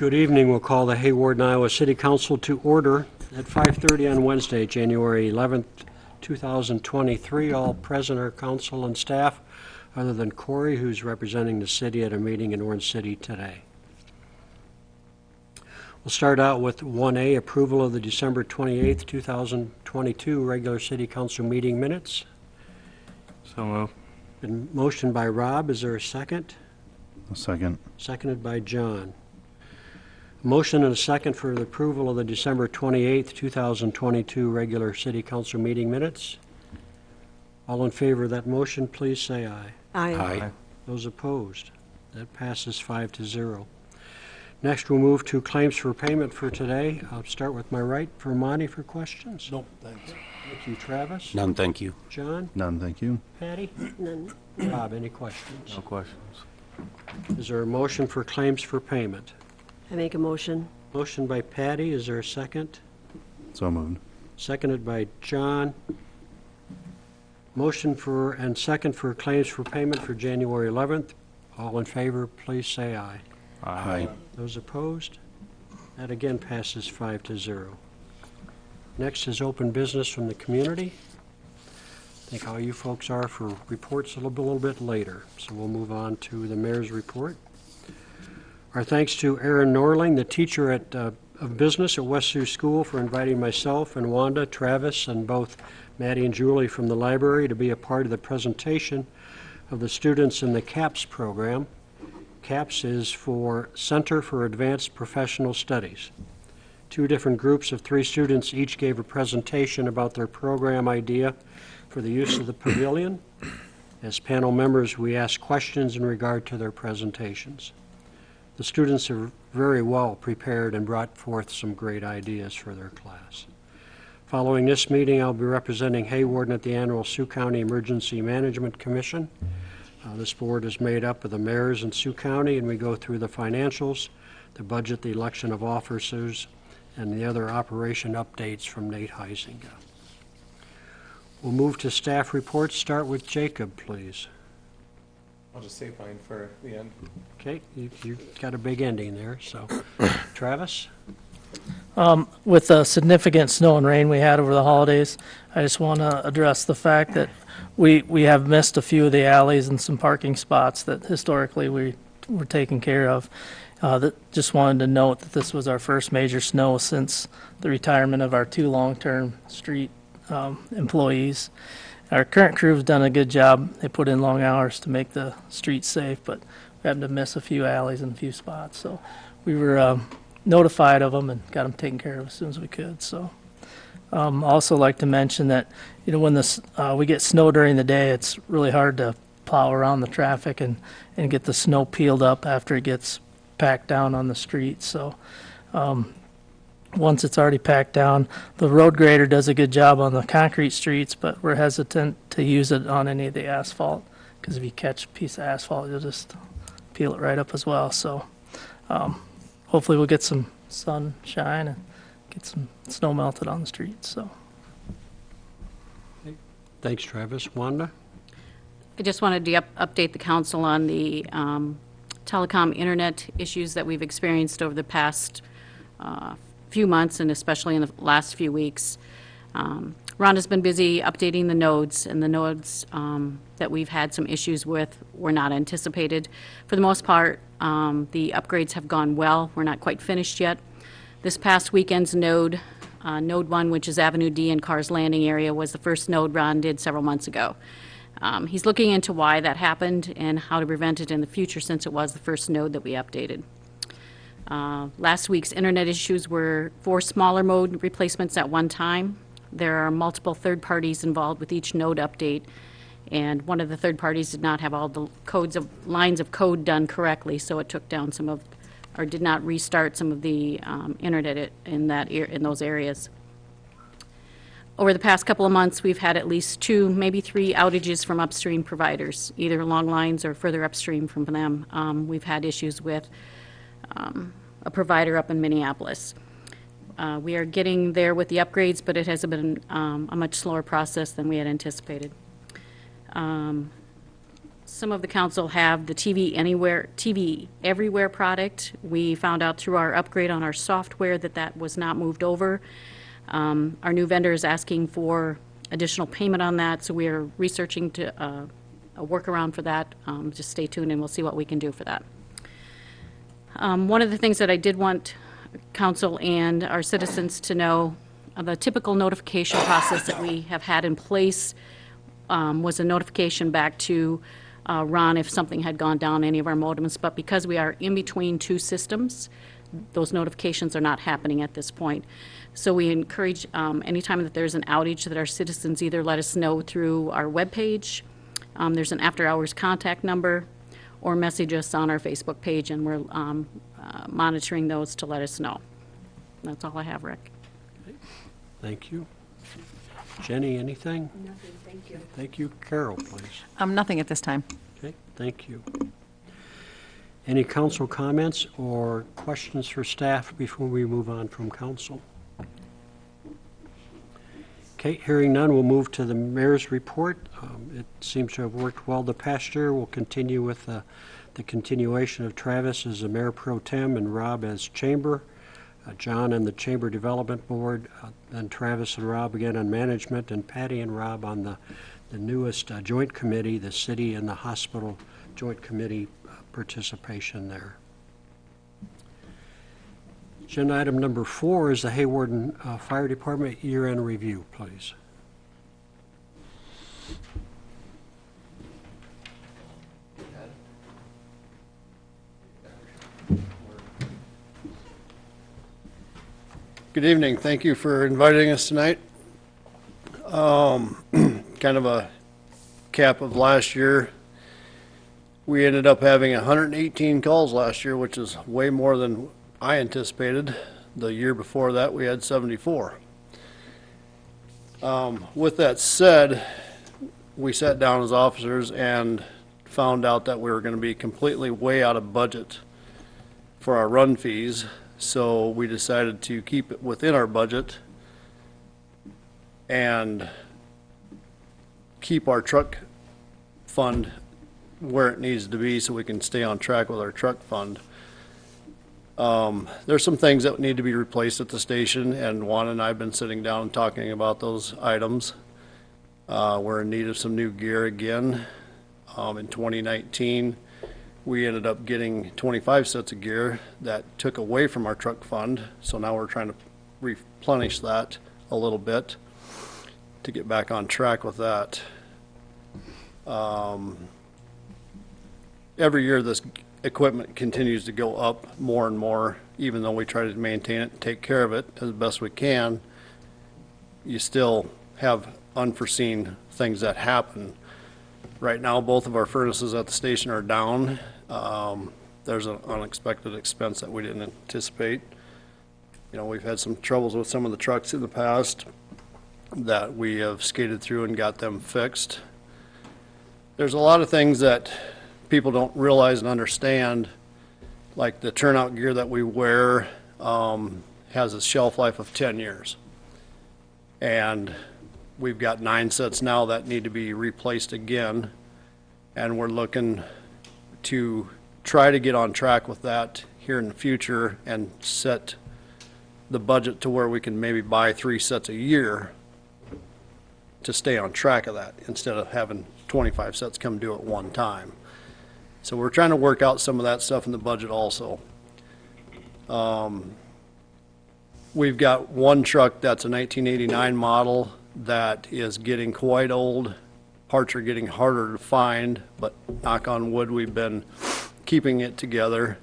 Good evening. We'll call the Hawarden, Iowa City Council to order at 5:30 on Wednesday, January 11th, 2023. All present are council and staff, other than Corey, who's representing the city at a meeting in Orange City today. We'll start out with 1A, approval of the December 28th, 2022 regular city council meeting minutes. So moved. Been motioned by Rob. Is there a second? A second. Seconded by John. Motion and a second for the approval of the December 28th, 2022 regular city council meeting minutes. All in favor of that motion, please say aye. Aye. Those opposed? That passes 5-0. Next, we'll move to claims for payment for today. I'll start with my right for Monty for questions. Nope, thanks. Thank you, Travis. None, thank you. John? None, thank you. Patty? None. Rob, any questions? No questions. Is there a motion for claims for payment? I make a motion. Motion by Patty. Is there a second? So moved. Seconded by John. Motion for and second for claims for payment for January 11th. All in favor, please say aye. Aye. Those opposed? That again passes 5-0. Next is open business from the community. I think all you folks are for reports a little bit later, so we'll move on to the mayor's report. Our thanks to Erin Norling, the teacher of business at West Sioux School, for inviting myself and Wanda, Travis, and both Maddie and Julie from the library to be a part of the presentation of the students in the CAPS program. CAPS is for Center for Advanced Professional Studies. Two different groups of 3 students each gave a presentation about their program idea for the use of the pavilion. As panel members, we asked questions in regard to their presentations. The students are very well prepared and brought forth some great ideas for their class. Following this meeting, I'll be representing Hawarden at the annual Sioux County Emergency Management Commission. This board is made up of the mayors in Sioux County, and we go through the financials, the budget, the election of officers, and the other operation updates from Nate Heisinga. We'll move to staff reports. Start with Jacob, please. I'll just save mine for the end. Okay, you got a big ending there, so. Travis? With the significant snow and rain we had over the holidays, I just want to address the fact that we have missed a few of the alleys and some parking spots that historically we were taking care of. Just wanted to note that this was our first major snow since the retirement of our 2 long-term street employees. Our current crew's done a good job. They put in long hours to make the streets safe, but we happened to miss a few alleys and a few spots. So we were notified of them and got them taken care of as soon as we could. So also like to mention that, you know, when we get snow during the day, it's really hard to plow around the traffic and get the snow peeled up after it gets packed down on the street. So once it's already packed down, the road grader does a good job on the concrete streets, but we're hesitant to use it on any of the asphalt, because if you catch a piece of asphalt, you'll just peel it right up as well. So hopefully we'll get some sunshine and get some snow melted on the streets. So Thanks, Travis. Wanda? I just wanted to update the council on the telecom internet issues that we've experienced over the past few months, and especially in the last few weeks. Rhonda's been busy updating the nodes, and the nodes that we've had some issues with were not anticipated. For the most part, the upgrades have gone well. We're not quite finished yet. This past weekend's node, Node 1, which is Avenue D and Cars Landing area, was the first node Ron did several months ago. He's looking into why that happened and how to prevent it in the future, since it was the first node that we updated. Last week's internet issues were 4 smaller mode replacements at one time. There are multiple third parties involved with each node update, and one of the third parties did not have all the lines of code done correctly, so it took down some of, or did not restart some of the internet in those areas. Over the past couple of months, we've had at least 2, maybe 3 outages from upstream providers, either long lines or further upstream from them. We've had issues with a provider up in Minneapolis. We are getting there with the upgrades, but it has been a much slower process than we had anticipated. some of the council have the TV Anywhere, TV Everywhere product. We found out through our upgrade on our software that that was not moved over. Our new vendor is asking for additional payment on that, so we are researching to a workaround for that. Just stay tuned and we'll see what we can do for that. One of the things that I did want council and our citizens to know, the typical notification process that we have had in place was a notification back to Ron if something had gone down any of our modems, but because we are in between two systems, those notifications are not happening at this point. So we encourage anytime that there's an outage that our citizens either let us know through our webpage, there's an after-hours contact number, or message us on our Facebook page, and we're monitoring those to let us know. That's all I have, Rick. Thank you. Jenny, anything? Nothing, thank you. Thank you. Carol, please. Nothing at this time. Okay, thank you. Any council comments or questions for staff before we move on from council? Okay, hearing none, we'll move to the mayor's report. It seems to have worked well the past year. We'll continue with the continuation of Travis as the mayor pro tem and Rob as chamber, John and the Chamber Development Board, then Travis and Rob again on management, and Patty and Rob on the newest joint committee, the city and the hospital joint committee participation there. Agenda item number 4 is the Hawarden Fire Department year-end review, please. Good evening. Thank you for inviting us tonight. Kind of a cap of last year. We ended up having 118 calls last year, which is way more than I anticipated. The year before that, we had 74. With that said, we sat down as officers and found out that we were going to be completely way out of budget for our run fees. So we decided to keep it within our budget and keep our truck fund where it needs to be so we can stay on track with our truck fund. There's some things that need to be replaced at the station, and Juan and I have been sitting down and talking about those items. We're in need of some new gear again. In 2019, we ended up getting 25 sets of gear that took away from our truck fund, so now we're trying to replenish that a little bit to get back on track with that. Every year this equipment continues to go up more and more, even though we try to maintain it and take care of it as best we can. You still have unforeseen things that happen. Right now, both of our furnaces at the station are down. There's an unexpected expense that we didn't anticipate. You know, we've had some troubles with some of the trucks in the past that we have skated through and got them fixed. There's a lot of things that people don't realize and understand, like the turnout gear that we wear has a shelf life of 10 years. And we've got 9 sets now that need to be replaced again, and we're looking to try to get on track with that here in the future and set the budget to where we can maybe buy 3 sets a year to stay on track of that instead of having 25 sets come due at one time. So we're trying to work out some of that stuff in the budget also. We've got one truck that's a 1989 model that is getting quite old. Parts are getting harder to find, but knock on wood, we've been keeping it together.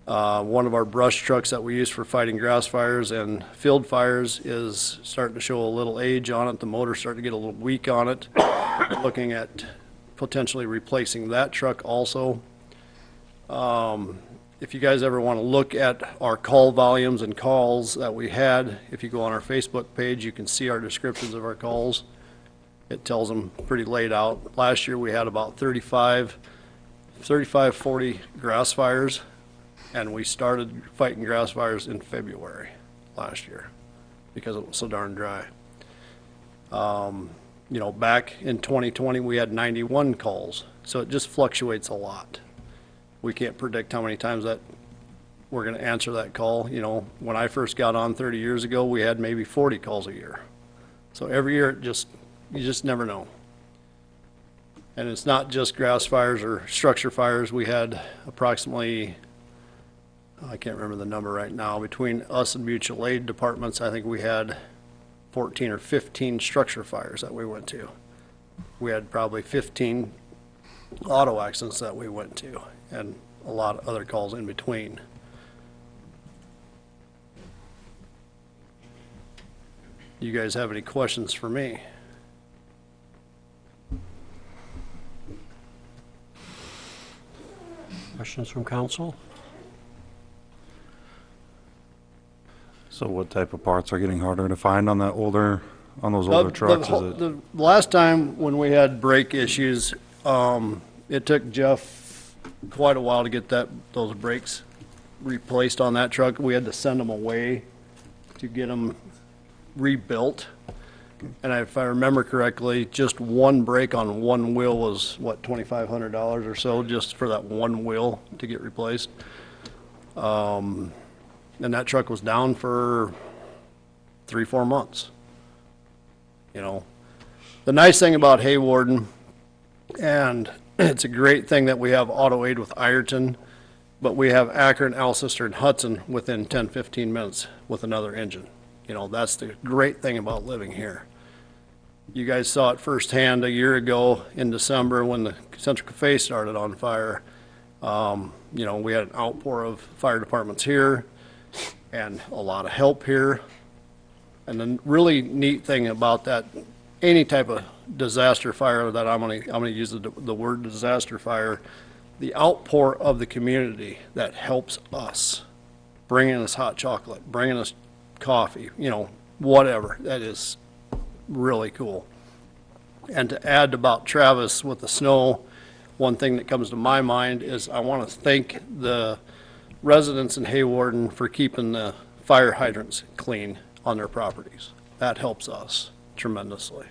One of our brush trucks that we use for fighting grass fires and field fires is starting to show a little age on it. The motor's starting to get a little weak on it. Looking at potentially replacing that truck also. If you guys ever want to look at our call volumes and calls that we had, if you go on our Facebook page, you can see our descriptions of our calls. It tells them pretty laid out. Last year we had about 35, 40 grass fires, and we started fighting grass fires in February last year because it was so darn dry. You know, back in 2020, we had 91 calls, so it just fluctuates a lot. We can't predict how many times that we're gonna answer that call. You know, when I first got on 30 years ago, we had maybe 40 calls a year. So every year, you just never know. And it's not just grass fires or structure fires. We had approximately, I can't remember the number right now, between us and mutual aid departments, I think we had 14 or 15 structure fires that we went to. We had probably 15 auto accidents that we went to, and a lot of other calls in between. You guys have any questions for me? Questions from council? So what type of parts are getting harder to find on that older, on those older trucks? Is it? The last time when we had brake issues, it took Jeff quite a while to get those brakes replaced on that truck. We had to send them away to get them rebuilt. And if I remember correctly, just one brake on one wheel was, what, $2,500 or so, just for that one wheel to get replaced. And that truck was down for 3-4 months. You know, the nice thing about Hawarden, and it's a great thing that we have auto aid with Ironton, but we have Akron, Alcester, and Hudson within 10-15 minutes with another engine. You know, that's the great thing about living here. You guys saw it firsthand a year ago in December when the Central Cafe started on fire. You know, we had an outpour of fire departments here and a lot of help here. And the really neat thing about that, any type of disaster fire that I'm gonna use the word disaster fire, the outpour of the community that helps us, bringing us hot chocolate, bringing us coffee, you know, whatever, that is really cool. And to add about Travis with the snow, one thing that comes to my mind is I want to thank the residents in Hawarden for keeping the fire hydrants clean on their properties. That helps us tremendously.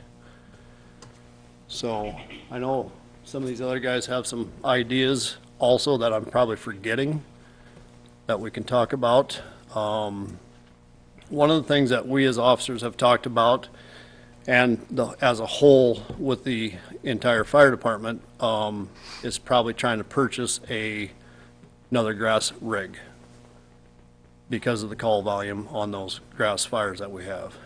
So I know some of these other guys have some ideas also that I'm probably forgetting that we can talk about. One of the things that we as officers have talked about, and as a whole with the entire fire department, is probably trying to purchase another grass rig because of the call volume on those grass fires that we have.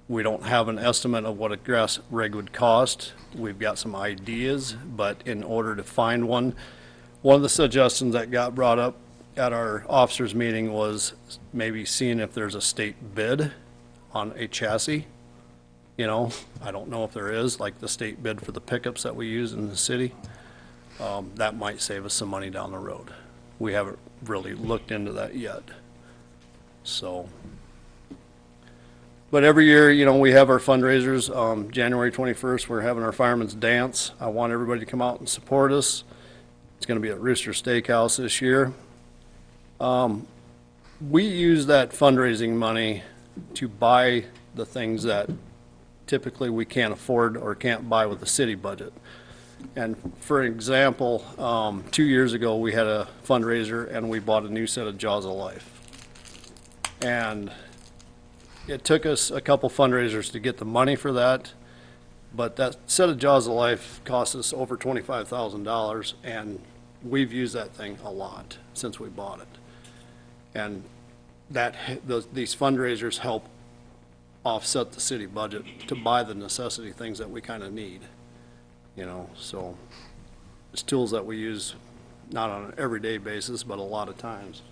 We don't have an estimate of what a grass rig would cost. We've got some ideas, but in order to find one of the suggestions that got brought up at our officers meeting was maybe seeing if there's a state bid on a chassis. You know, I don't know if there is, like the state bid for the pickups that we use in the city. That might save us some money down the road. We haven't really looked into that yet. So, but every year, you know, we have our fundraisers. January 21st, we're having our Fireman's Dance. I want everybody to come out and support us. It's going to be at Rooster Steakhouse this year. We use that fundraising money to buy the things that typically we can't afford or can't buy with the city budget. And for example, 2 years ago, we had a fundraiser and we bought a new set of Jaws of Life. And it took us a couple fundraisers to get the money for that, but that set of Jaws of Life cost us over $25,000, and we've used that thing a lot since we bought it. And these fundraisers help offset the city budget to buy the necessity things that we kind of need, you know. So it's tools that we use not on an everyday basis, but a lot of times.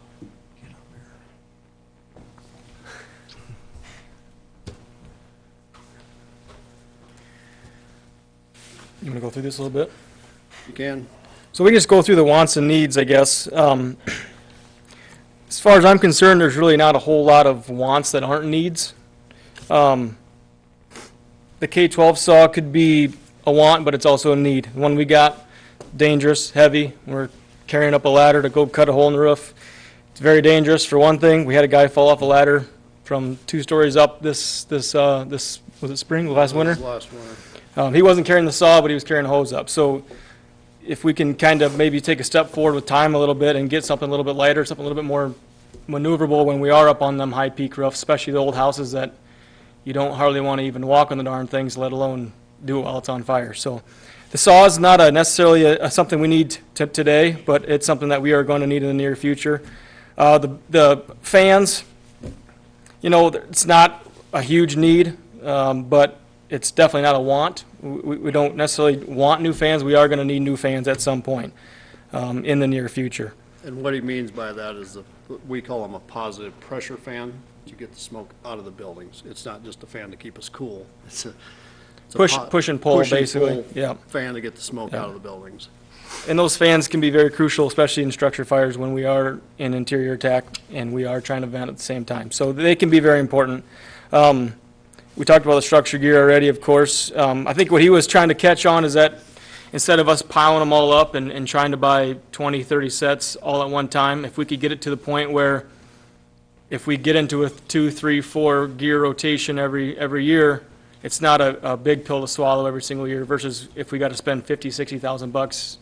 You want to go through this a little bit? You can. So we just go through the wants and needs, I guess. As far as I'm concerned, there's really not a whole lot of wants that aren't needs. The K-12 saw could be a want, but it's also a need. The one we got, dangerous, heavy. We're carrying up a ladder to go cut a hole in the roof. It's very dangerous, for one thing. We had a guy fall off a ladder from 2 stories up this, was it spring, last winter? Last winter. He wasn't carrying the saw, but he was carrying a hose up. So if we can kind of maybe take a step forward with time a little bit and get something a little bit lighter, something a little bit more maneuverable when we are up on them high peak roofs, especially the old houses that you don't hardly want to even walk on the darn things, let alone do it while it's on fire. So the saw is not necessarily something we need today, but it's something that we are going to need in the near future. The fans, it's not a huge need, but it's definitely not a want. We don't necessarily want new fans. We are going to need new fans at some point in the near future. And what he means by that is we call them a positive pressure fan to get the smoke out of the buildings. It's not just a fan to keep us cool. It's a Push and pull, basically. Yeah. fan to get the smoke Yeah. out of the buildings. And those fans can be very crucial, especially in structure fires when we are in interior attack and we are trying to vent at the same time. So they can be very important. We talked about the structure gear already, of course. I think what he was trying to catch on is that instead of us piling them all up and trying to buy 20, 30 sets all at one time, if we could get it to the point where if we get into a 2, 3, 4 gear rotation every year, it's not a big pill to swallow every single year versus if we got to spend 50, 60,000 bucks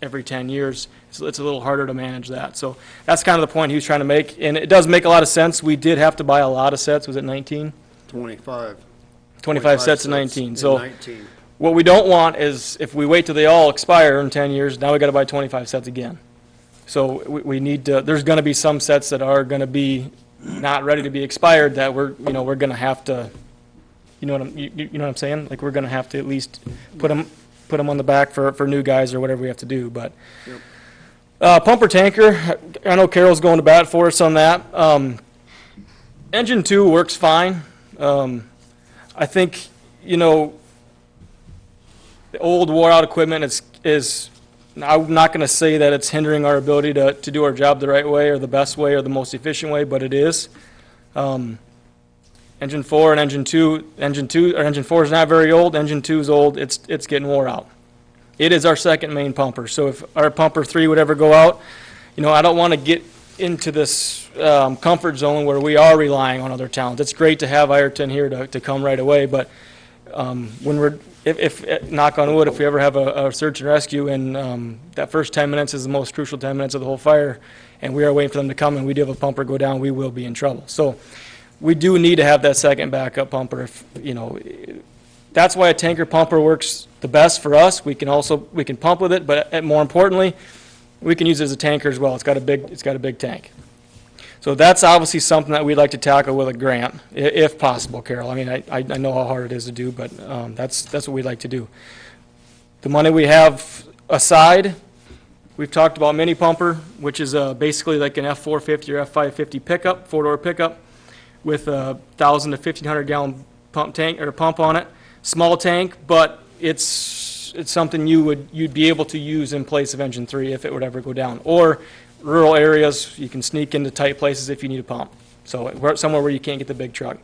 every 10 years, it's a little harder to manage that. So that's kind of the point he was trying to make, and it does make a lot of sense. We did have to buy a lot of sets. Was it 19? 25. 25 sets in 19. in So 19. what we don't want is if we wait till they all expire in 10 years, now we got to buy 25 sets again. So we need to, there's going to be some sets that are going to be not ready to be expired that we're going to have to, you know what I'm saying? Like we're going to have to at least put them on the back for new guys or whatever we have to do. But pumper tanker, I know Carol's going to bat for us on that. Engine 2 works fine. I think, the old wore-out equipment is, I'm not going to say that it's hindering our ability to do our job the right way or the best way or the most efficient way, but it is. Engine 4 and engine 4 is not very old. Engine 2 is old. It's getting wore out. It is our second main pumper. So if our pumper 3 would ever go out, I don't want to get into this comfort zone where we are relying on other towns. It's great to have Ireton here to come right away, but when if knock on wood, if we ever have a search and rescue and that first 10 minutes is the most crucial 10 minutes of the whole fire, and we are waiting for them to come and we do have a pumper go down, we will be in trouble. So we do need to have that second backup pumper. That's why a tanker pumper works the best for us. We can pump with it, but more importantly, we can use it as a tanker as well. It's got a big tank. So that's obviously something that we'd like to tackle with a grant, if possible, Carol. I mean, I know how hard it is to do, but that's what we'd like to do. The money we have aside, we've talked about mini pumper, which is basically like an F450 or F550 pickup, 4-door pickup, with a 1,000 to 1,500 gallon pump on it. Small tank, but it's something you'd be able to use in place of engine 3 if it would ever go down. Or rural areas, you can sneak into tight places if you need a pump. So somewhere where you can't get the big truck.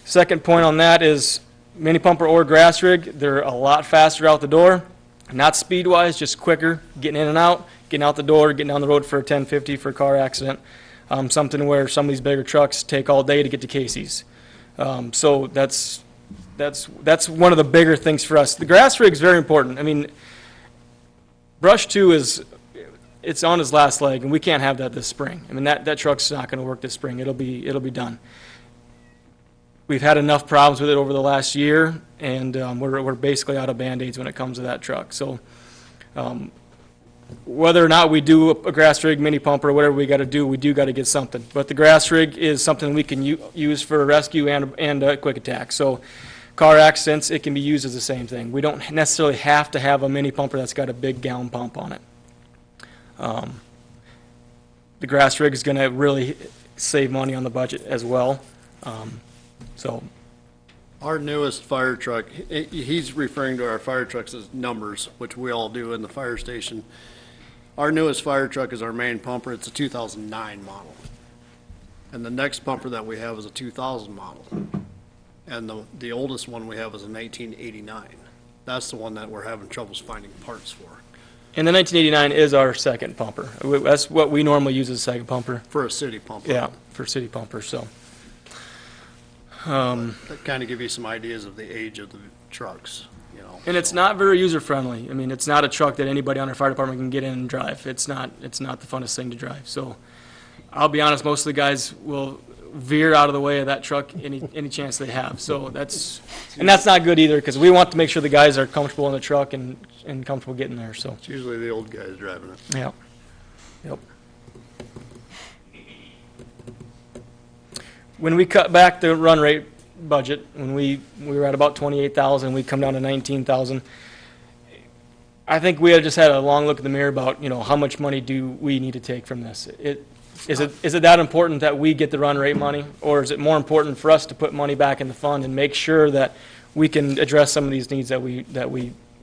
Second point on that is mini pumper or grass rig, they're a lot faster out the door. Not speed-wise, just quicker, getting in and out, getting out the door, getting down the road for a 1050 for a car accident. Something where some of these bigger trucks take all day to get to Casey's. So that's one of the bigger things for us. The grass rig is very important. I mean, brush 2 it's on its last leg, and we can't have that this spring. I mean, that truck's not going to work this spring. It'll be done. We've had enough problems with it over the last year, and we're basically out of Band-Aids when it comes to that truck. So whether or not we do a grass rig, mini pumper, or whatever we got to do, we do got to get something. But the grass rig is something we can use for rescue and quick attack. So car accidents, it can be used as the same thing. We don't necessarily have to have a mini pumper that's got a big gallon pump on it. The grass rig is going to really save money on the budget as well. Our newest fire truck, he's referring to our fire trucks as numbers, which we all do in the fire station. Our newest fire truck is our main pumper. It's a 2009 model. And the next pumper that we have is a 2000 model. And the oldest one we have is a 1989. That's the one that we're having troubles finding parts for. And the 1989 is our second pumper. That's what we normally use as a second pumper. For a city pumper. Yeah, for city pumpers, so. That kind of give you some ideas of the age of the trucks, you know. And it's so. not very user-friendly. I mean, it's not a truck that anybody on our fire department can get in and drive. It's not the funnest thing to drive. So I'll be honest, most of the guys will veer out of the way of that truck any chance they have. So that's not good either, because we want to make sure the guys are comfortable in the truck and comfortable getting there, so. It's usually the old guys driving it. Yeah. Yep. When we cut back the run rate budget, when we were at about 28,000, we come down to 19,000. I think we had just had a long look in the mirror about, how much money do we need to take from this? Is it that important that we get the run rate money, or is it more important for us to put money back in the fund and make sure that we can address some of these needs that we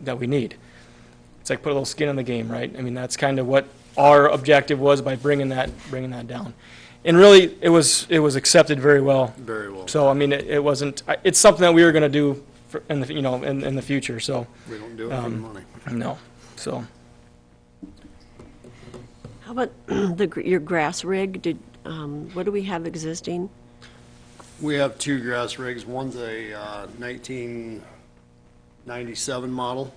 need? It's like put a little skin in the game, right? I mean, that's kind of what our objective was by bringing that down. And really, it was accepted very well. Very well. So, I mean, it wasn't, it's something that we were going to do in the, in the future, so. We don't do it for the money. No, so. How about your grass rig? What do we have existing? We have 2 grass rigs. One's a 1997 model,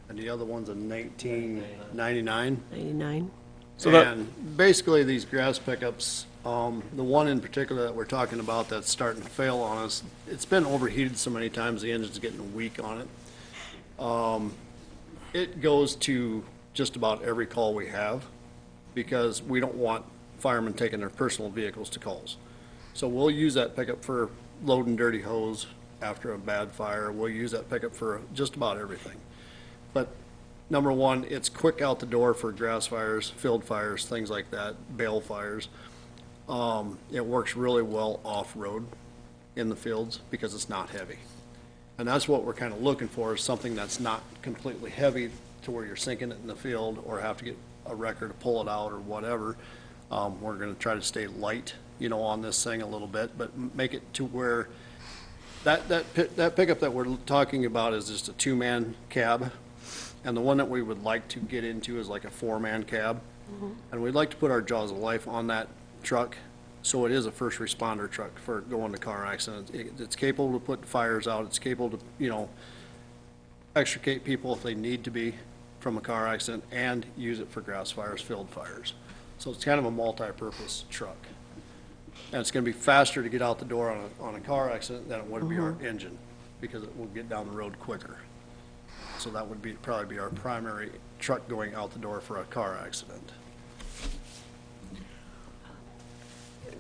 and the other one's a 1999. 99? So that- And basically, these grass pickups, the one in particular that we're talking about that's starting to fail on us, it's been overheated so many times, the engine's getting weak on it. It goes to just about every call we have, because we don't want firemen taking their personal vehicles to calls. So we'll use that pickup for loading dirty hose after a bad fire. We'll use that pickup for just about everything. But number one, it's quick out the door for grass fires, field fires, things like that, bale fires. It works really well off-road in the fields because it's not heavy. And that's what we're kind of looking for, is something that's not completely heavy to where you're sinking it in the field or have to get a wrecker to pull it out or whatever. We're going to try to stay light, on this thing a little bit, but make it to where that pickup that we're talking about is just a 2-man cab. And the one that we would like to get into is like a 4-man cab. And we'd like to put our jaws of life on that truck, so it is a first responder truck for going to car accidents. It's capable of putting fires out. It's capable to, extricate people if they need to be from a car accident, and use it for grass fires, field fires. So it's kind of a multi-purpose truck. And it's going to be faster to get out the door on a car accident than it would be our engine, because it will get down the road quicker. So that would probably be our primary truck going out the door for a car accident.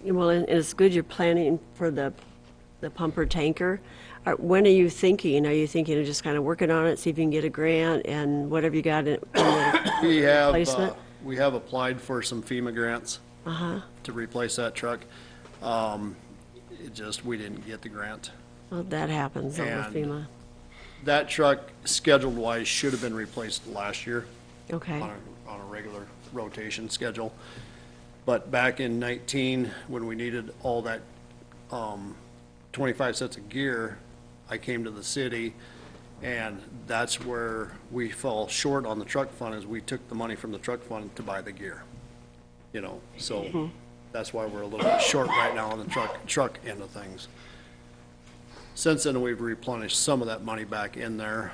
Well, and it's good you're planning for the pumper tanker. When are you thinking? Are you thinking of just kind of working on it, see if you can get a grant, and whatever you got in the replacement? We have applied for some FEMA grants to replace that truck. We didn't get the grant. Well, that happens over And- FEMA. That truck, scheduled-wise, should have been replaced last year Okay. on a regular rotation schedule. But back in 19, when we needed all that 25 sets of gear, I came to the city, and that's where we fell short on the truck fund, is we took the money from the truck fund to buy the gear. So that's why we're a little bit short right now on the truck end of things. Since then, we've replenished some of that money back in there,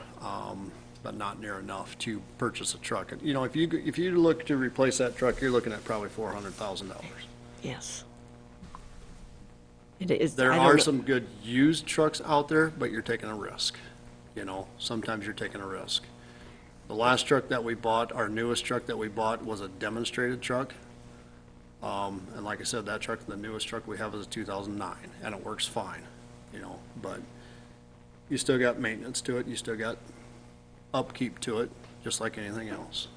but not near enough to purchase a truck. And, if you look to replace that truck, you're looking at probably $400,000. Yes. It is. There I don't are know- some good used trucks out there, but you're taking a risk. Sometimes you're taking a risk. The last truck that we bought, our newest truck that we bought, was a demonstrated truck. And like I said, that truck, the newest truck we have is a 2009, and it works fine, but you still got maintenance to it, you still got upkeep to it, just like anything else.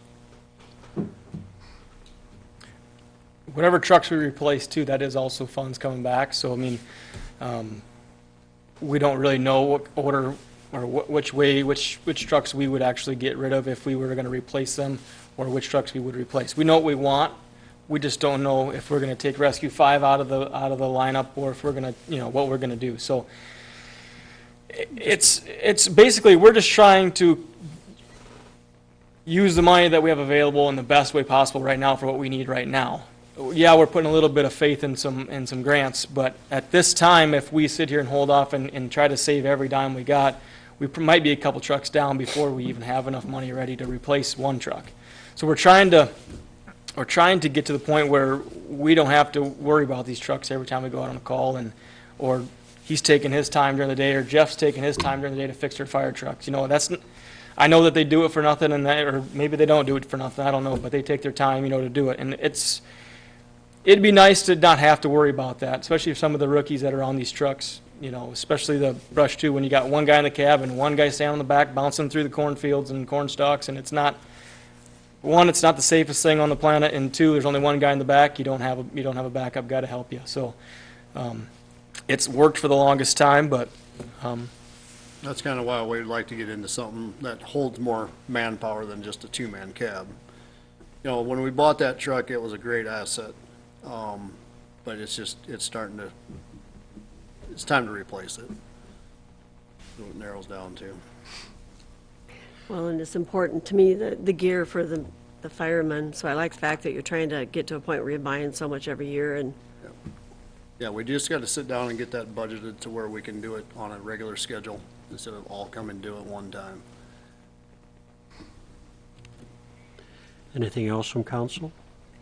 Whatever trucks we replace too, that is also funds coming back, so I mean, we don't really know what order or which trucks we would actually get rid of if we were gonna replace them, or which trucks we would replace. We know what we want, we just don't know if we're gonna take Rescue 5 out of the lineup, or if we're gonna, what we're gonna do, so. It's basically, we're just trying to use the money that we have available in the best way possible right now for what we need right now. yeah, we're putting a little bit of faith in some grants, but at this time, if we sit here and hold off and try to save every dime we got, we might be a couple trucks down before we even have enough money ready to replace one truck. So we're trying to get to the point where we don't have to worry about these trucks every time we go out on a call, or he's taking his time during the day, or Jeff's taking his time during the day to fix their fire trucks. You know, I know that they do it for nothing, or maybe they don't do it for nothing, I don't know, but they take their time, you know, to do it. And it'd be nice to not have to worry about that, especially if some of the rookies that are on these trucks, you know, especially the brush too, when you got one guy in the cab and one guy standing on the back bouncing through the cornfields and corn stalks, and it's not the safest thing on the planet, and two, there's only one guy in the back, you don't have a backup guy to help you. So, it's worked for the longest time, but, That's kind of why we'd like to get into something that holds more manpower than just a two-man cab. You know, when we bought that truck, it was a great asset. But it's time to replace it. So it narrows down to. Well, and it's important to me, the gear for the firemen, so I like the fact that you're trying to get to a point where you're buying so much every year, and Yeah, we just got to sit down and get that budgeted to where we can do it on a regular schedule instead of all come and do it one time. Anything else from council?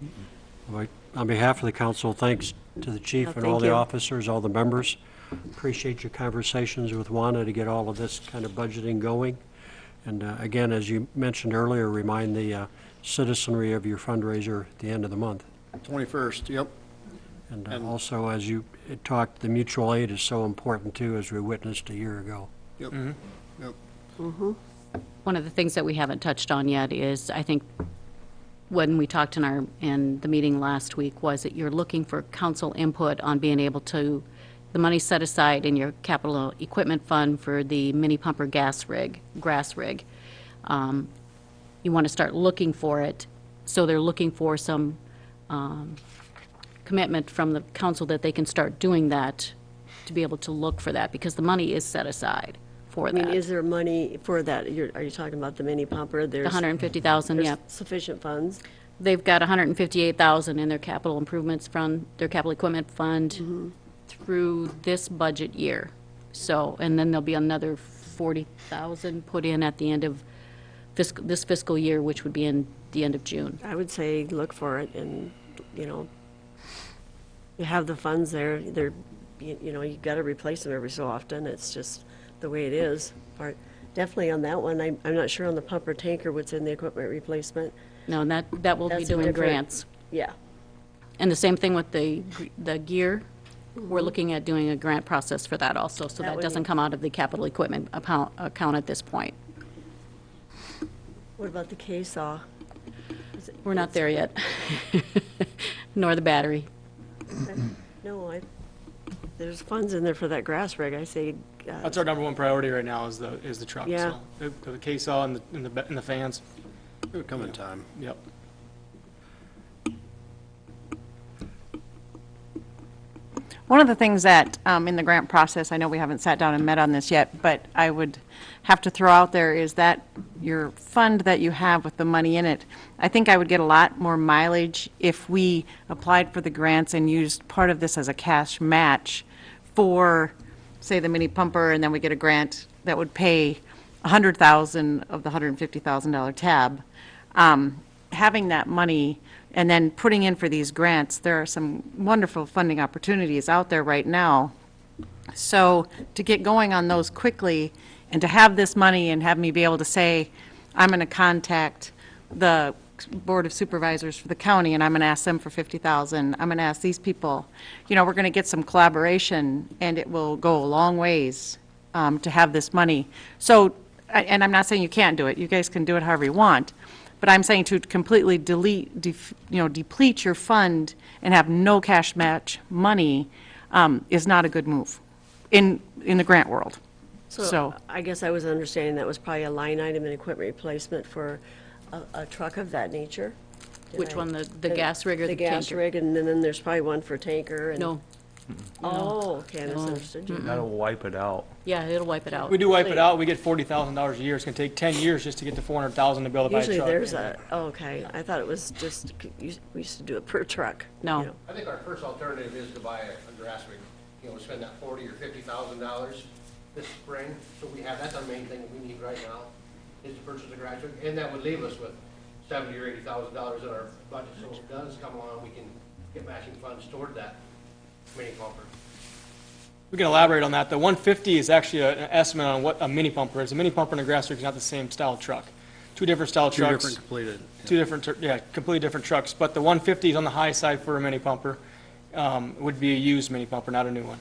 All right. On behalf of the council, thanks to the chief and all thank the you. officers, all the members. Appreciate your conversations with Wanda to get all of this kind of budgeting going. And again, as you mentioned earlier, remind the citizenry of your fundraiser at the end of the month. 21st, yep. And And- also, as you talked, the mutual aid is so important too, as we witnessed a year ago. Yep. Yep. One of the things that we haven't touched on yet is, I think, when we talked in the meeting last week, was that you're looking for council input on being able to, the money set aside in your capital equipment fund for the mini pumper grass rig. You want to start looking for it, so they're looking for some commitment from the council that they can start doing that, to be able to look for that, because the money is set aside for I mean, that. is there money for that? Are you talking about the mini pumper? The There's $150,000, there's yeah. sufficient funds? They've got $158,000 in their capital improvements fund, their capital equipment fund through this budget year. So, and then there'll be another $40,000 put in at the end of this fiscal year, which would be in the end of June. I would say look for it, and, you know, you have the funds there, you got to replace them every so often, it's just the way it is. Definitely on that one, I'm not sure on the pumper tanker what's in the equipment replacement. No, and that will be That's a doing different- grants. Yeah, And the same thing with the gear. We're looking at doing a grant process for that also, so That that would doesn't be- come out of the capital equipment account at this point. what about the K-Saw? We're not there yet, nor the battery. No, there's funds in there for that grass rig, I say, that's our number one priority right now is the truck. Yeah. So, the K-saw and the fans, It would come in time. yep. One of the things that, in the grant process, I know we haven't sat down and met on this yet, but I would have to throw out there is that your fund that you have with the money in it, I think I would get a lot more mileage if we applied for the grants and used part of this as a cash match for, say, the mini pumper, and then we get a grant that would pay $100,000 of the $150,000 tab. Having that money and then putting in for these grants, there are some wonderful funding opportunities out there right now. So to get going on those quickly and to have this money and have me be able to say, I'm going to contact the Board of Supervisors for the county and I'm going to ask them for $50,000. I'm going to ask these people. You know, we're going to get some collaboration and it will go a long ways to have this money. So, and I'm not saying you can't do it. You guys can do it however you want. But I'm saying to completely deplete your fund and have no cash match money is not a good move in the grant world. so I guess I was understanding that was probably a line item in equipment replacement for a truck of that nature. Did Which I- one, the gas rig or the The gas tanker? rig, and then there's probably one for tanker and. No, Oh, okay, I misunderstood you. That'll wipe it out. Yeah, it'll wipe it out. We do wipe it out, we get $40,000 a year. It's gonna take 10 years just to get to 400,000 to build a buy a Usually truck. there's okay, I thought it was just, we used to do it per truck. No. you know. I think our first alternative is to buy a grass rig, spend that $40,000 or $50,000 this spring, so we have, that's our main thing that we need right now, is to purchase a grass rig, and that would leave us with $70,000 or $80,000 in our budget, so if it does come along, we can get matching funds toward that mini pumper. We can elaborate on that. The 150 is actually an estimate on what a mini pumper is. A mini pumper and a grass rig is not the same style truck. Two different style Two trucks. different completed. Two different, completely different trucks. But the 150 is on the high side for a mini pumper. Would be a used mini pumper, not a new one.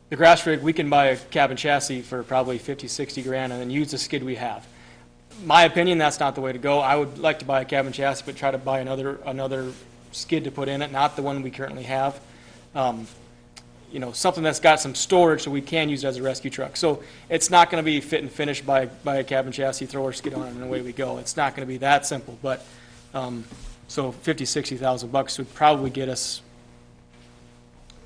The grass rig, we can buy a cab and chassis for probably 50, 60 grand and then use the skid we have. My opinion, that's not the way to go. I would like to buy a cab and chassis, but try to buy another skid to put in it, not the one we currently have. Something that's got some storage so we can use it as a rescue truck. So it's not going to be fit and finished by a cab and chassis, throw our skid on it, and away we go. It's not going to be that simple, but, so 50, 60,000 bucks would probably get us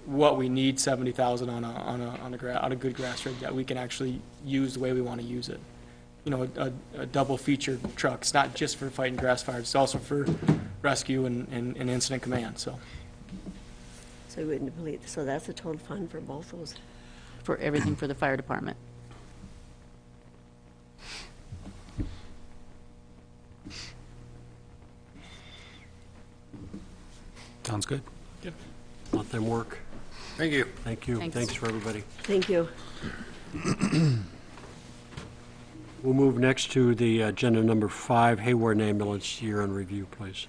what we need, 70,000 on a good grass rig that we can actually use the way we want to use it. A double featured truck. It's not just for fighting grass fires, it's also for rescue and incident command, so. So we wouldn't believe, so that's a total fund for both those. For everything for the fire department. Sounds good. Let them work. Thank you. Thank you. Thanks. Thanks for everybody. Thank you. We'll move next to the agenda number 5, Hawarden Ambulance Year in Review, please.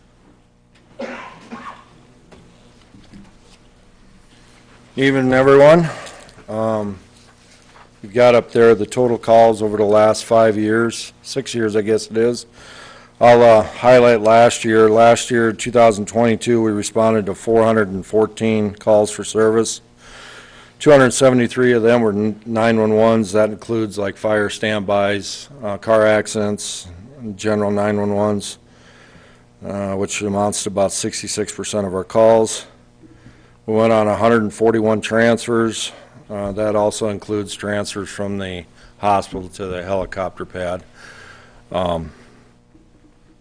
Evening, everyone. You've got up there the total calls over the last 5 years, 6 years, I guess it is. I'll highlight last year. Last year, 2022, we responded to 414 calls for service. 273 of them were 911s. That includes like fire standbys, car accidents, general 911s, which amounts to about 66% of our calls. We went on 141 transfers. That also includes transfers from the hospital to the helicopter pad.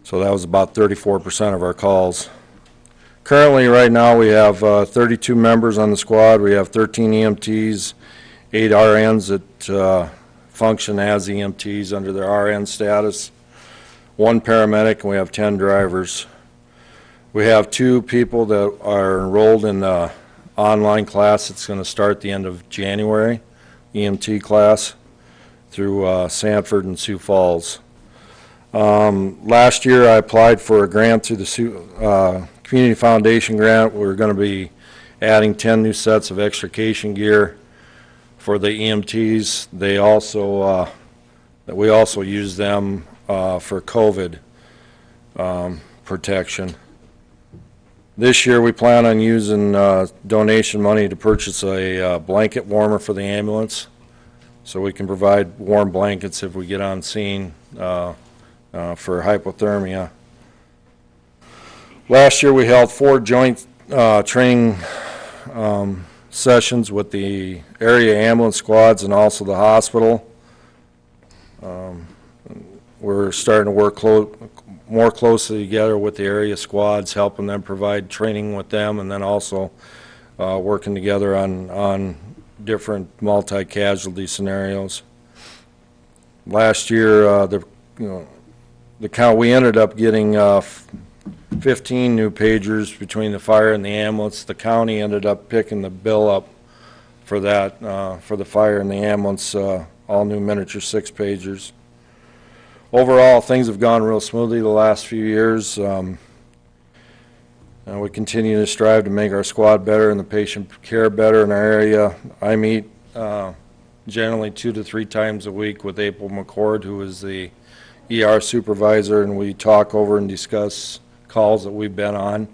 So that was about 34% of our calls. Currently, right now, we have 32 members on the squad. We have 13 EMTs, 8 RNs that function as EMTs under their RN status, 1 paramedic, and we have 10 drivers. We have 2 people that are enrolled in the online class that's going to start the end of January, EMT class, through Sanford and Sioux Falls. Last year, I applied for a grant through the Community Foundation grant. We're going to be adding 10 new sets of extrication gear for the EMTs. They also, we also use them for COVID protection. This year, we plan on using donation money to purchase a blanket warmer for the ambulance, so we can provide warm blankets if we get on scene for hypothermia. Last year, we held 4 joint training sessions with the area ambulance squads and also the hospital. We're starting to work more closely together with the area squads, helping them provide training with them, and then also working together on different multi-casualty scenarios. Last year, we ended up getting 15 new pagers between the fire and the ambulance. The county ended up picking the bill up for that, for the fire and the ambulance, all new miniature 6 pagers. Overall, things have gone real smoothly the last few years. And we continue to strive to make our squad better and the patient care better in our area. I meet generally 2 to 3 times a week with April McCord, who is the ER supervisor, and we talk over and discuss calls that we've been on,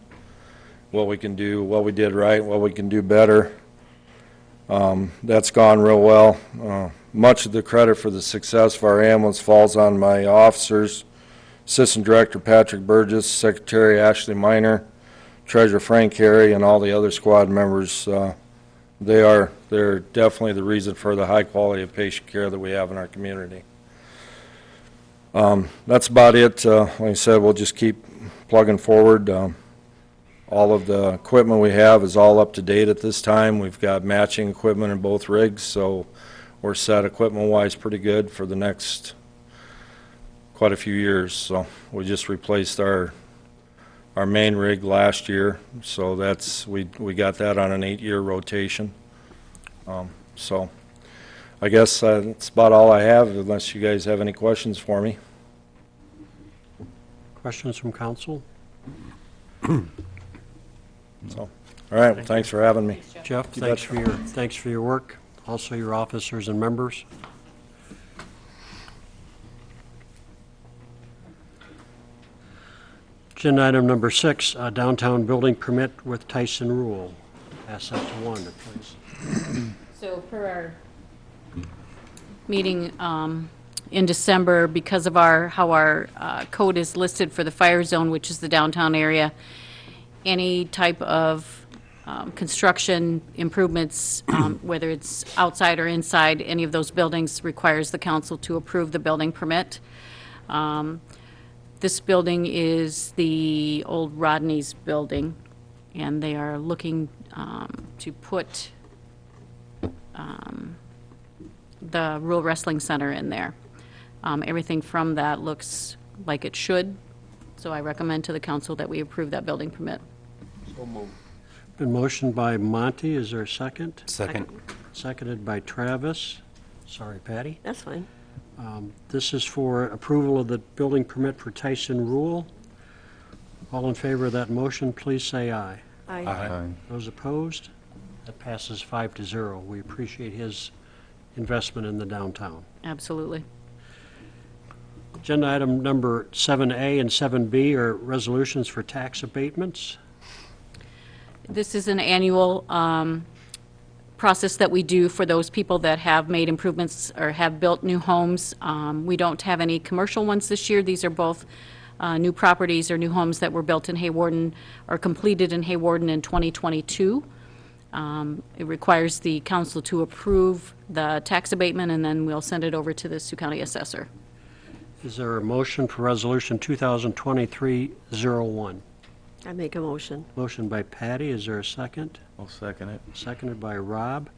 what we can do, what we did right, what we can do better. That's gone real well. Much of the credit for the success of our ambulance falls on my officers, Assistant Director Patrick Burgess, Secretary Ashley Miner, Treasurer Frank Carey, and all the other squad members they're definitely the reason for the high quality of patient care that we have in our community. That's about it. Like I said, we'll just keep plugging forward. All of the equipment we have is all up to date at this time. We've got matching equipment in both rigs, so we're set equipment-wise pretty good for the next quite a few years. So we just replaced our main rig last year, so that's we got that on an 8-year rotation. So I guess that's about all I have, unless you guys have any questions for me. Questions from council? So, all right, well, thanks for having me. Jeff, thanks for your work, also your officers and members. Agenda item number 6, downtown building permit with Tyson Rule. Pass that to Wanda, please. So per our meeting in December, because of how our code is listed for the fire zone, which is the downtown area, any type of construction improvements, whether it's outside or inside any of those buildings, requires the council to approve the building permit. This building is the old Rodney's building, and they are looking to put the Rural Wrestling Center in there. Everything from that looks like it should, so I recommend to the council that we approve that building permit. Been motioned by Monty, is there a second? Second. Seconded by Travis. Sorry, Patty. That's fine. This is for approval of the building permit for Tyson Rule. All in favor of that motion, please say aye. Aye. Those opposed? That passes 5-0. We appreciate his investment in the downtown. Absolutely. Agenda item number 7A and 7B are resolutions for tax abatements. This is an annual process that we do for those people that have made improvements or have built new homes. We don't have any commercial ones this year. These are both new properties or new homes that were built in Hawarden or completed in Hawarden in 2022. It requires the council to approve the tax abatement, and then we'll send it over to the Sioux County Assessor. Is there a motion for resolution 2023-01? I make a motion. Motion by Patty, is there a second? I'll second it. Seconded by Rob.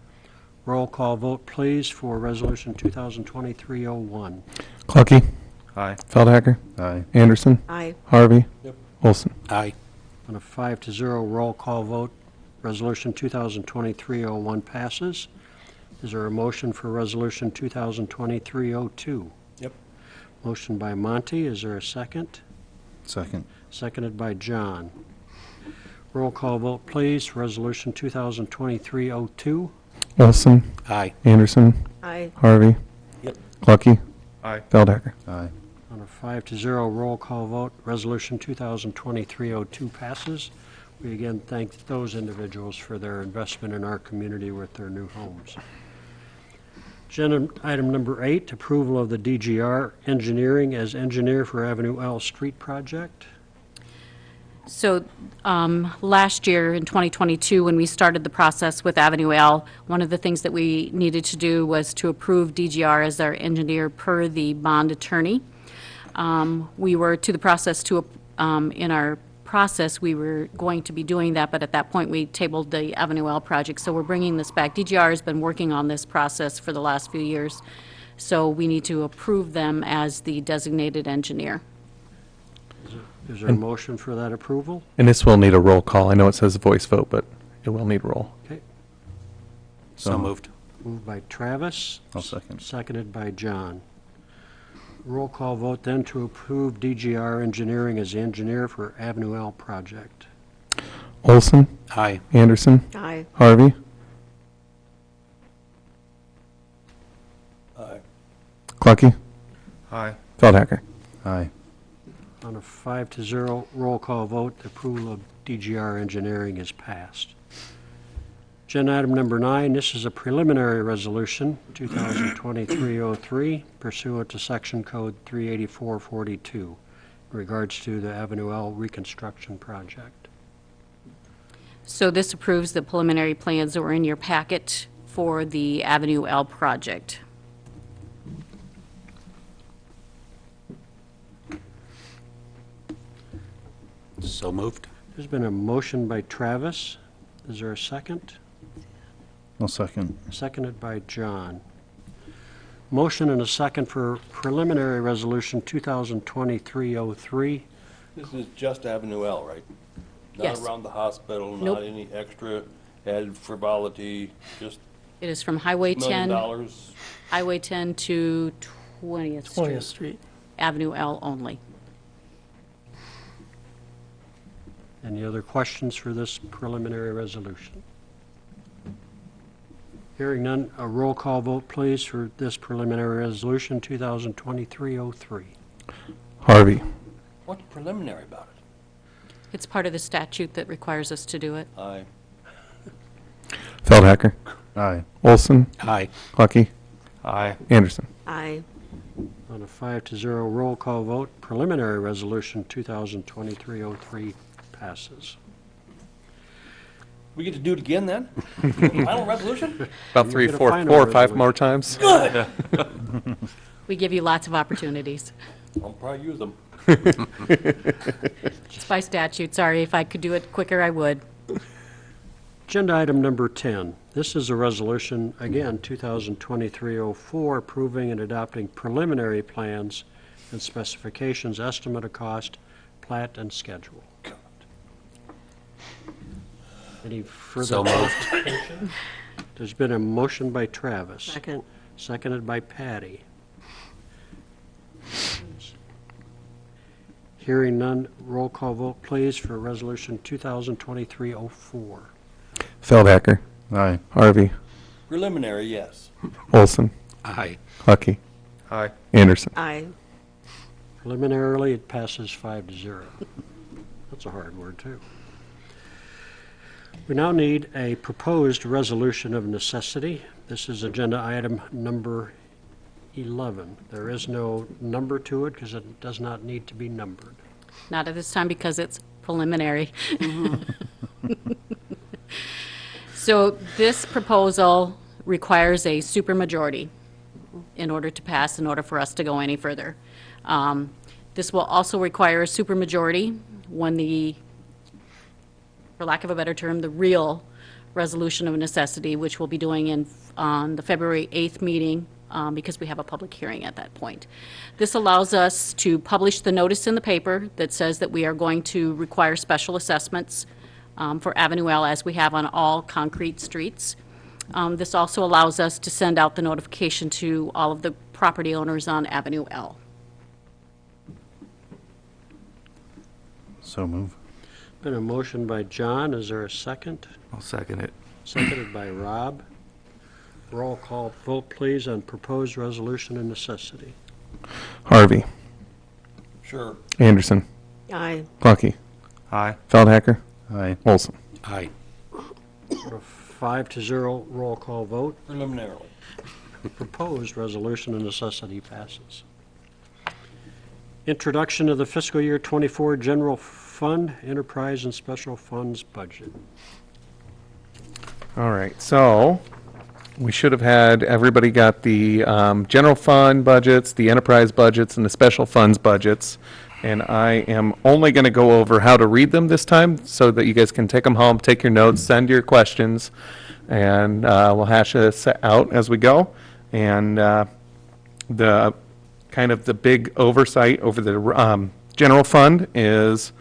Roll call vote, please, for resolution 2023-01. Clucky, Aye. Feldhacker, Aye. Anderson, Aye. Harvey, Olson. Aye. On a 5-0 roll call vote, resolution 2023-01 passes. Is there a motion for resolution 2023-02? Yep. Motion by Monty, is there a second? Second. Seconded by John. Roll call vote, please, resolution 2023-02. Olson, Aye. Anderson, Aye. Harvey. Yep. Clucky, Aye. Feldhacker. Aye. On a 5-0 roll call vote, resolution 2023-02 passes. We again thank those individuals for their investment in our community with their new homes. Agenda item number 8, approval of the DGR engineering as engineer for Avenue L Street project. So last year in 2022, when we started the process with Avenue L, one of the things that we needed to do was to approve DGR as our engineer per the bond attorney. We were to the process to, in our process, we were going to be doing that, but at that point, we tabled the Avenue L project, so we're bringing this back. DGR has been working on this process for the last few years, so we need to approve them as the designated engineer. Is there a motion for that approval? And this will need a roll call. I know it says a voice vote, but it will need roll. Okay. So moved. Moved by Travis. I'll second. Seconded by John. Roll call vote then to approve DGR engineering as engineer for Avenue L project. Olson, Aye. Anderson, Aye. Harvey. Aye. Clucky, Aye. Feldhacker. Aye. On a 5-0 roll call vote, the approval of DGR engineering is passed. Agenda item number 9, this is a preliminary resolution, 2023-03, pursuant to section code 38442, in regards to the Avenue L reconstruction project. So this approves the preliminary plans that were in your packet for the Avenue L project. So moved. There's been a motion by Travis. Is there a second? I'll second. Seconded by John. Motion and a second for preliminary resolution 2023-03. This is just Avenue L, right? Yes. Not around the hospital, Nope. not any extra added frivolity, just It is from Highway $1 10, million. Highway 10 to 20th 20th Street, Street. Avenue L only. Any other questions for this preliminary resolution? Hearing none, a roll call vote, please, for this preliminary resolution 2023-03. Harvey. What's preliminary about it? It's part of the statute that requires us to do it. Aye. Feldhacker. Aye. Olson. Aye. Lucky. Aye. Anderson. Aye. On a 5-0 roll call vote, preliminary resolution 2023-03 passes. We get to do it again then? Final resolution? About You three, get a four, final four or five resolution. more times. We give you lots of opportunities. I'll probably use them. It's by statute, sorry, if I could do it quicker, I would. Agenda item number 10. This is a resolution, again, 2023-04, approving and adopting preliminary plans and specifications, estimate of cost, plat, and schedule. Any further So moved. clarification? There's been a motion by Travis, Second. seconded by Patty. Hearing none, roll call vote, please, for resolution 2023-04. Feldhacker. Aye. Harvey. Preliminary, yes. Olson. Aye. Lucky. Aye. Anderson. Aye. Preliminarily, it passes 5-0. That's a hard word, too. We now need a proposed resolution of necessity. This is agenda item number 11. There is no number to it because it does not need to be numbered. Not at this time because it's preliminary. So this proposal requires a supermajority in order to pass, in order for us to go any further. This will also require a supermajority when the, for lack of a better term, the real resolution of necessity, which we'll be doing on the February 8th meeting, because we have a public hearing at that point. This allows us to publish the notice in the paper that says that we are going to require special assessments for Avenue L, as we have on all concrete streets. This also allows us to send out the notification to all of the property owners on Avenue L. So move. Been a motion by John. Is there a second? I'll second it. Seconded by Rob. Roll call vote, please, on proposed resolution of necessity. Harvey. Sure. Anderson. Aye. Lucky. Aye. Feldhacker. Aye. Olson. Aye. On a 5-0 roll call vote, Preliminarily. proposed resolution of necessity passes. Introduction of the fiscal year '24 general fund, enterprise, and special funds budget. All right, so we should have had, everybody got the general fund budgets, the enterprise budgets, and the special funds budgets. And I am only going to go over how to read them this time so that you guys can take them home, take your notes, send your questions, and we'll hash this out as we go. And the kind of the big oversight over the general fund is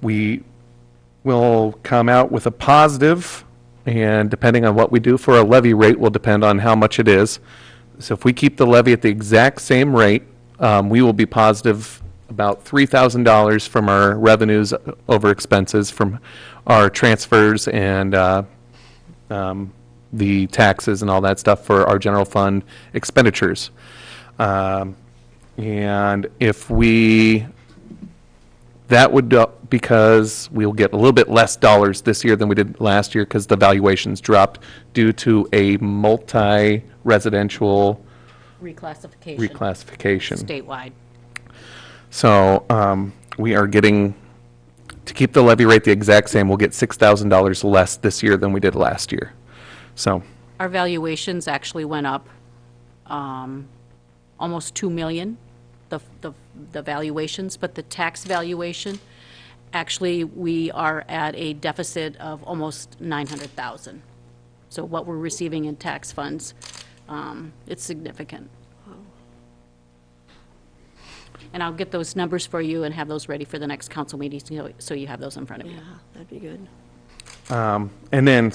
we will come out with a positive, and depending on what we do for a levy rate will depend on how much it is. So if we keep the levy at the exact same rate, we will be positive about $3,000 from our revenues over expenses from our transfers and the taxes and all that stuff for our general fund expenditures. And if that would, because we'll get a little bit less dollars this year than we did last year because the valuations dropped due to a multi-residential reclassification. Statewide. So we are getting to keep the levy rate the exact same, we'll get $6,000 less this year than we did last year. So, Our valuations actually went up almost 2 million, the valuations, but the tax valuation, actually, we are at a deficit of almost 900,000. So what we're receiving in tax funds, it's significant. And I'll get those numbers for you and have those ready for the next council meeting, so you have those in front of you. Yeah, that'd be good. and then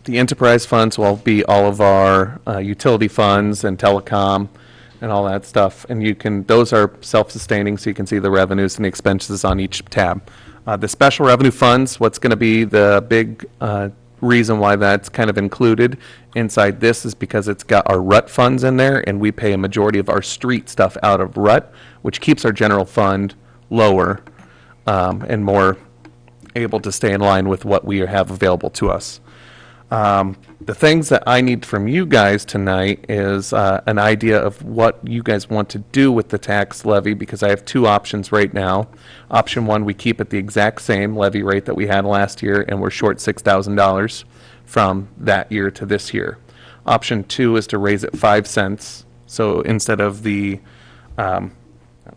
the enterprise funds will be all of our utility funds and telecom and all that stuff. And those are self-sustaining, so you can see the revenues and the expenses on each tab. The special revenue funds, what's going to be the big reason why that's kind of included inside this is because it's got our RUT funds in there, and we pay a majority of our street stuff out of RUT, which keeps our general fund lower and more able to stay in line with what we have available to us. The things that I need from you guys tonight is an idea of what you guys want to do with the tax levy, because I have two options right now. Option one, we keep it the exact same levy rate that we had last year, and we're short $6,000 from that year to this year. Option two is to raise it 5 cents. So instead of the, not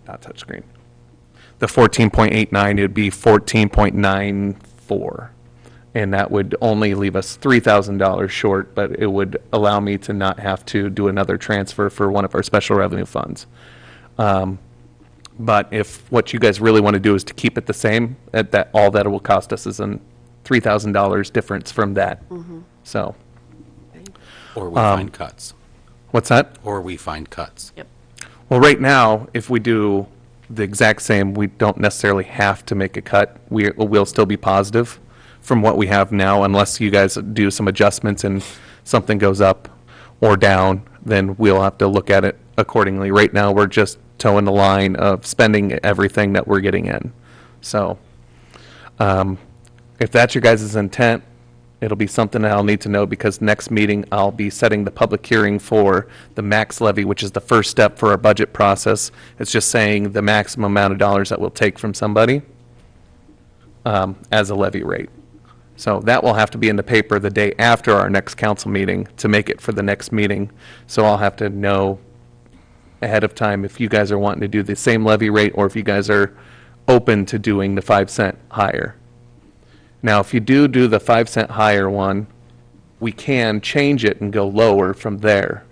touchscreen, the 14.89, it would be 14.94. And that would only leave us $3,000 short, but it would allow me to not have to do another transfer for one of our special revenue funds. But if what you guys really want to do is to keep it the same, all that it will cost us is a $3,000 difference from that. So, Or we find cuts. what's that? Or we find cuts. Yep. Well, right now, if we do the exact same, we don't necessarily have to make a cut. We'll still be positive from what we have now, unless you guys do some adjustments and something goes up or down, then we'll have to look at it accordingly. Right now, we're just towing the line of spending everything that we're getting in. So, if that's your guys' intent, it'll be something that I'll need to know, because next meeting, I'll be setting the public hearing for the max levy, which is the first step for our budget process. It's just saying the maximum amount of dollars that we'll take from somebody as a levy rate. So that will have to be in the paper the day after our next council meeting to make it for the next meeting. So I'll have to know ahead of time if you guys are wanting to do the same levy rate, or if you guys are open to doing the 5 cent higher. Now, if you do the 5 cent higher one, we can change it and go lower from there.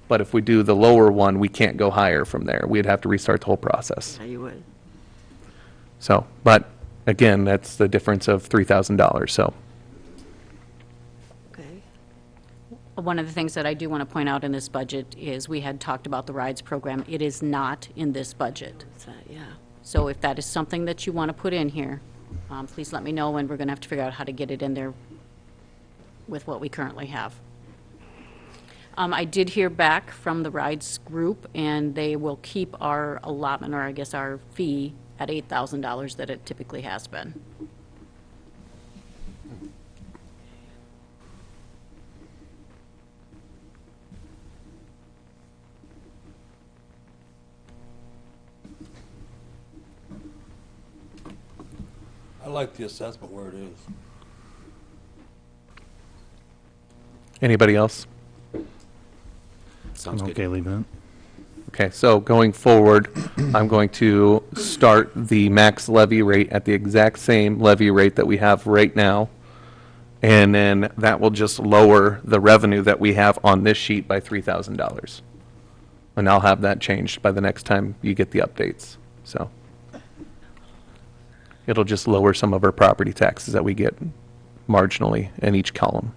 But if we do the lower one, we can't go higher from there. We'd have to restart the whole process. Yeah, you would. So, but again, that's the difference of $3,000, so. Okay. One of the things that I do want to point out in this budget is we had talked about the rides program. It is not in this budget. So, yeah. So if that is something that you want to put in here, please let me know, and we're going to have to figure out how to get it in there with what we currently have. I did hear back from the rides group, and they will keep our allotment, or I guess our fee, at $8,000 that it typically has been. I like the assessment where it is. Anybody else? Sounds I'm good. okay leaving it. Okay, so going forward, I'm going to start the max levy rate at the exact same levy rate that we have right now. And then that will just lower the revenue that we have on this sheet by $3,000. And I'll have that changed by the next time you get the updates, so. It'll just lower some of our property taxes that we get marginally in each column.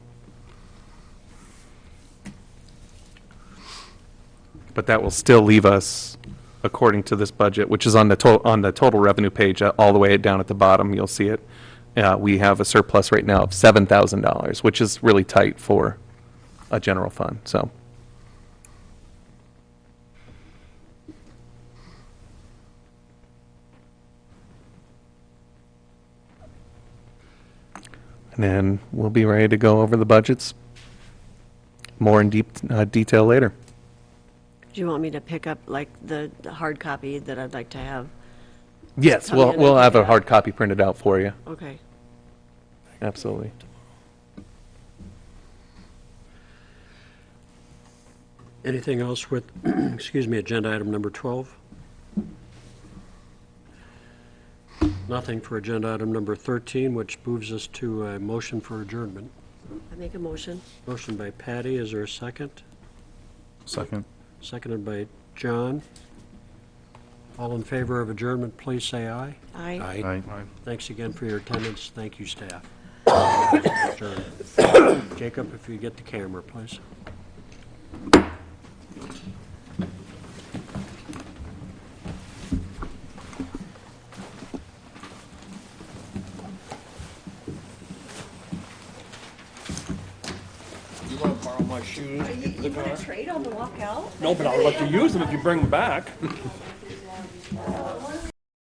But that will still leave us, according to this budget, which is on the total revenue page, all the way down at the bottom, you'll see it. We have a surplus right now of $7,000, which is really tight for a general fund, so. And then we'll be ready to go over the budgets more in detail later. Do you want me to pick up like the hard copy that I'd like to have Yes, coming in we'll and have pick a it hard copy printed out for you. up? Okay. Absolutely. Anything else with, excuse me, agenda item number 12? Nothing for agenda item number 13, which moves us to a motion for adjournment. I make a motion. Motion by Patty, is there a second? Second. Seconded by John. All in favor of adjournment, please say aye. Aye. Aye. Aye. Thanks again for your attendance. Thank you, staff. Adjourned. Jacob, if you get the camera, please. You wanna borrow my shoes? You want to trade on the walk out? No, but I'll let you use them if you bring them back.